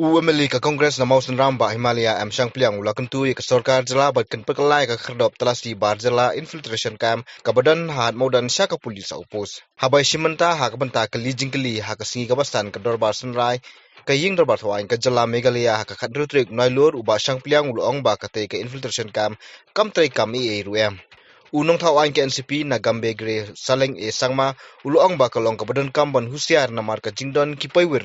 MLA ka Congress na Mawsynram ba Himalaya Shang Pliang ula Kyntu ka sarkar jala bat kan pekalai ka khardop talasi bar jala infiltration camp ka badan hat modan sya ka Police Outpost. Habai simenta ha ka banta ka lijingkali ha ka singi ka bastan ka dorbar sunrai ka ying dorbar thwain ka jala Meghalaya ha ka khadrutrik nailur uba Shang Pliang ulong ba ka te ka infiltration camp kam trai kam e ruem. Unong thawain ke NCP na gambe gre saleng e sangma ulong ba kalong ka badan kamban husiar na marka jingdon kipaiwir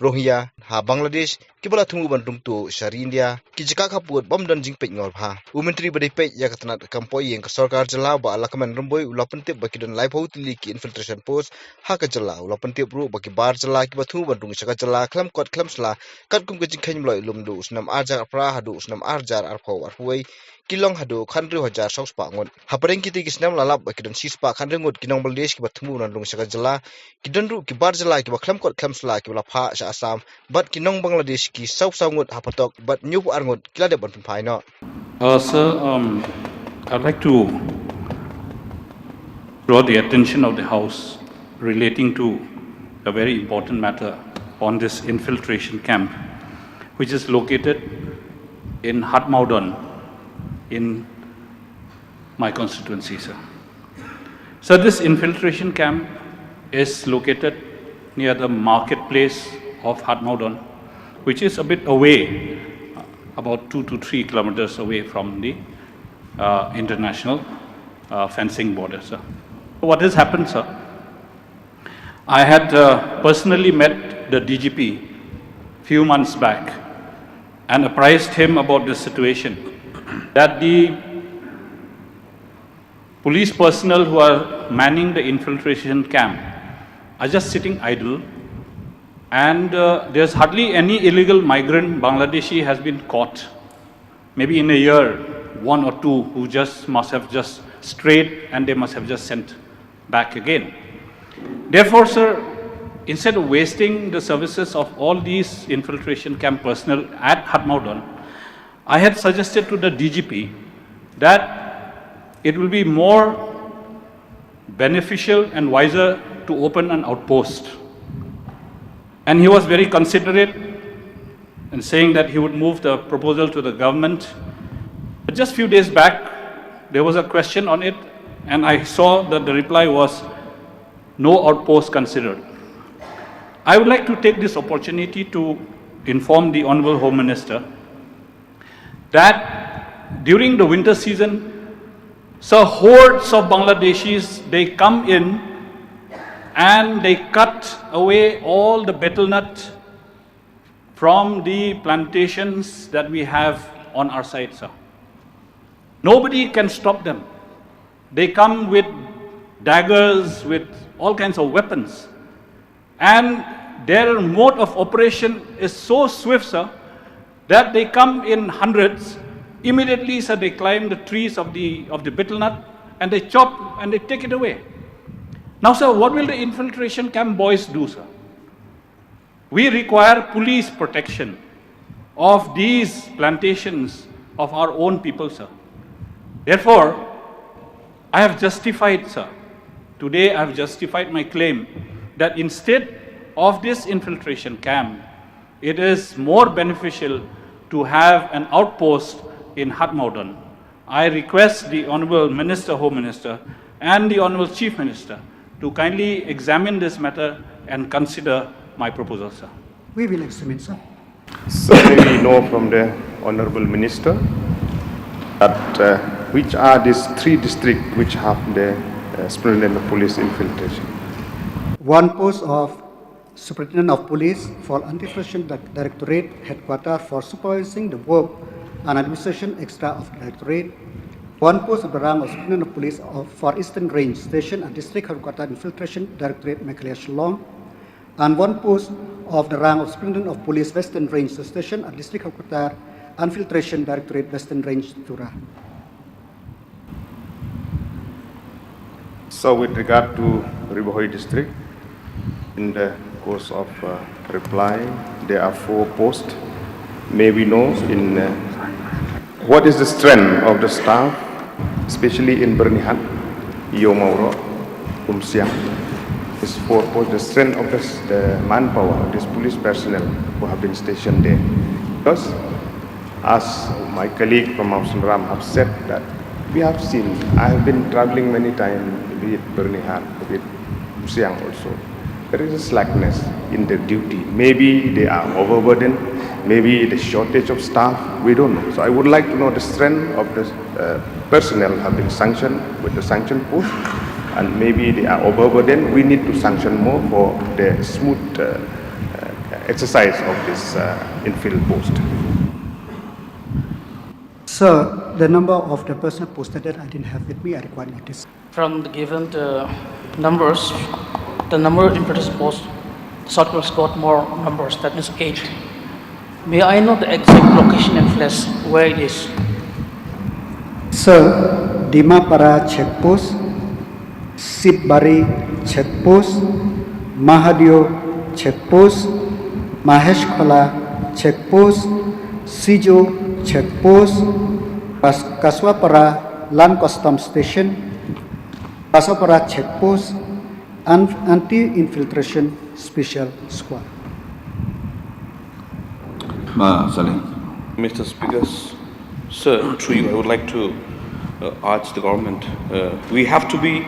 Rohingya ha Bangladesh kibala thungu bandung tu shari India ki jika kaput bom dan jing pek ngor ha umentri badai pek ya katnat kampoi yang ka sarkar jala ba alakaman remboi ula pentip baki dan live hoteli ki infiltration post ha ka jala ula pentip ru baki bar jala ki bathu bandung shaka jala klam kot klam sla kat kum ka jing khain mloi lum du usnam arjar pra hadu usnam arjar arpho arhuai kilong hadu khandru hajar saus pa ngon hapareng kiti kisnam lalap baki dan sispa khandru ngot kinong Bangladesh ki bathu bandung shaka jala kidan ru ki bar jala ki ba klam kot klam sla ki bala pha sha Assam but kinong Bangladesh ki sau ngut hapatok but new arngut kila de bon phai no. Sir, I'd like to draw the attention of the House relating to a very important matter on this infiltration camp, which is located in Hatmaudon in my constituency, sir. So this infiltration camp is located near the marketplace of Hatmaudon, which is a bit away, about 2 to 3 kilometers away from the international fencing border, sir. What has happened, sir? I had personally met the DGP few months back and apprised him about this situation, that the police personnel who are manning the infiltration camp are just sitting idle, and there's hardly any illegal migrant Bangladeshi has been caught. Maybe in a year, 1 or 2 who just must have just strayed and they must have just sent back again. Therefore, sir, instead of wasting the services of all these infiltration camp personnel at Hatmaudon, I had suggested to the DGP that it will be more beneficial and wiser to open an outpost. And he was very considerate in saying that he would move the proposal to the government. But just a few days back, there was a question on it, and I saw that the reply was, no outpost considered. I would like to take this opportunity to inform the Honorable Home Minister that during the winter season, so hordes of Bangladeshis, they come in and they cut away all the betel nut from the plantations that we have on our side, sir. Nobody can stop them. They come with daggers, with all kinds of weapons. And their mode of operation is so swift, sir, that they come in hundreds. Immediately, sir, they climb the trees of the betel nut and they chop and they take it away. Now, sir, what will the infiltration camp boys do, sir? We require police protection of these plantations of our own people, sir. Therefore, I have justified, sir. Today, I have justified my claim that instead of this infiltration camp, it is more beneficial to have an outpost in Hatmaudon. I request the Honorable Minister, Home Minister, and the Honorable Chief Minister to kindly examine this matter and consider my proposal, sir. We will examine, sir. So we know from the Honorable Minister that which are these 3 districts which have the Superintendent of Police infiltration. One post of Superintendent of Police for Anti-Infiltration Directorate Headquarters for supervising the work and administration extra of Directorate. One post of the rank of Superintendent of Police for Eastern Range Station and District Headquarters Infiltration Directorate Meghalaya Shillong, and one post of the rank of Superintendent of Police Western Range Station and District Headquarters Infiltration Directorate Western Range Tura. So with regard to Ribohoi district, in the course of reply, there are 4 posts. May we know in what is the strength of the staff, especially in Bernihan, Iyo Mauro, Siang, This four posts, the strength of the manpower, this police personnel who have been stationed there. Because as my colleague from Mawsynram have said that we have seen, I have been traveling many times, be it Bernihan, be it Siang also. There is a slackness in their duty. Maybe they are overburdened, maybe the shortage of staff, we don't know. So I would like to know the strength of the personnel have been sanctioned with the sanction post, and maybe they are overburdened. We need to sanction more for the smooth exercise of this infill post. Sir, the number of the personnel posted that I didn't have with me, I require notice. From the given numbers, the number of infiltration posts, Southwest got more numbers, that means 8. May I know the exact location and place where it is? Sir, Dimapara checkpost, Sipbari checkpost, Mahadio checkpost, Maheshkhala checkpost, Sijo checkpost, Kaswapara land custom station, Kaswapara checkpost, and anti-infiltration special squad. Mr. Speaker, sir, through you, I would like to urge the government. We have to be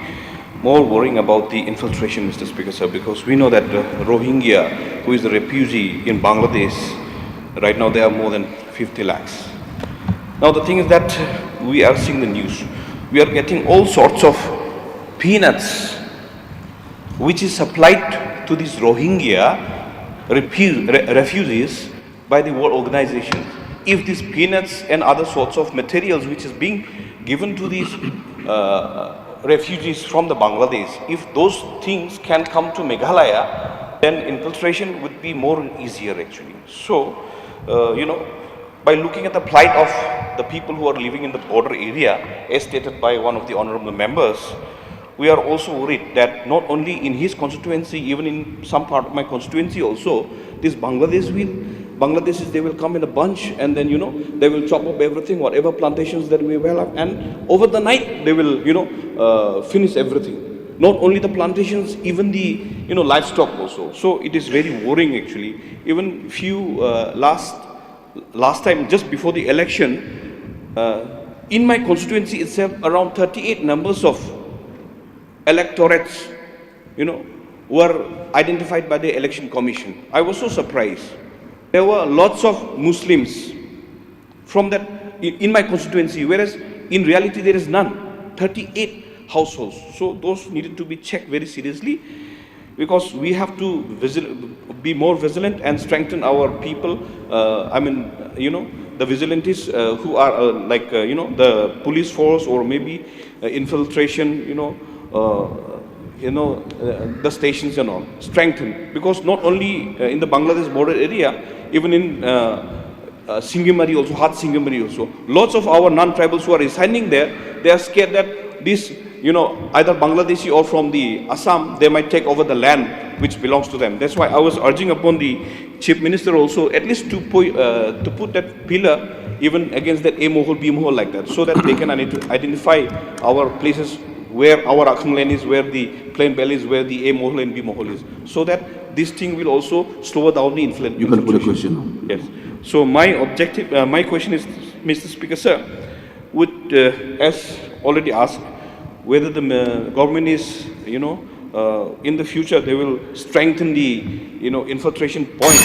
more worrying about the infiltration, Mr. Speaker, sir, because we know that Rohingya, who is a refugee in Bangladesh, right now there are more than 50 lakhs. Now the thing is that we are seeing the news. We are getting all sorts of peanuts which is supplied to these Rohingya refugees by the World Organization. If these peanuts and other sorts of materials which is being given to these refugees from the Bangladesh, if those things can come to Meghalaya, then infiltration would be more easier actually. So, by looking at the plight of the people who are living in the border area, as stated by one of the honorable members, we are also worried that not only in his constituency, even in some part of my constituency also, these Bangladeshis, they will come in a bunch, and then, they will chop up everything, whatever plantations that we will have, and over the night, they will, finish everything. Not only the plantations, even the, livestock also. So it is very worrying actually. Even last time, just before the election, in my constituency itself, around 38 numbers of electorates, were identified by the election commission. I was so surprised. There were lots of Muslims from that in my constituency, whereas in reality there is none. 38 households. So those needed to be checked very seriously, because we have to be more vigilant and strengthen our people. The vigilantes who are the police force, or maybe infiltration, the stations and all, strengthen. Because not only in the Bangladesh border area, even in Singhamari also, Hat Singhamari also, lots of our non-tribals who are residing there, they are scared that this, either Bangladeshi or from the Assam, they might take over the land which belongs to them. That's why I was urging upon the Chief Minister also, at least to put that pillar even against that A Mohol, B Mohol like that, so that they can identify our places where our Akham land is, where the plain belt is, where the A Mohol and B Mohol is, so that this thing will also slow down the inflation. You can put a question. Yes. So my question is, Mr. Speaker, sir, would, as already asked, whether the government is, in the future they will strengthen the, infiltration point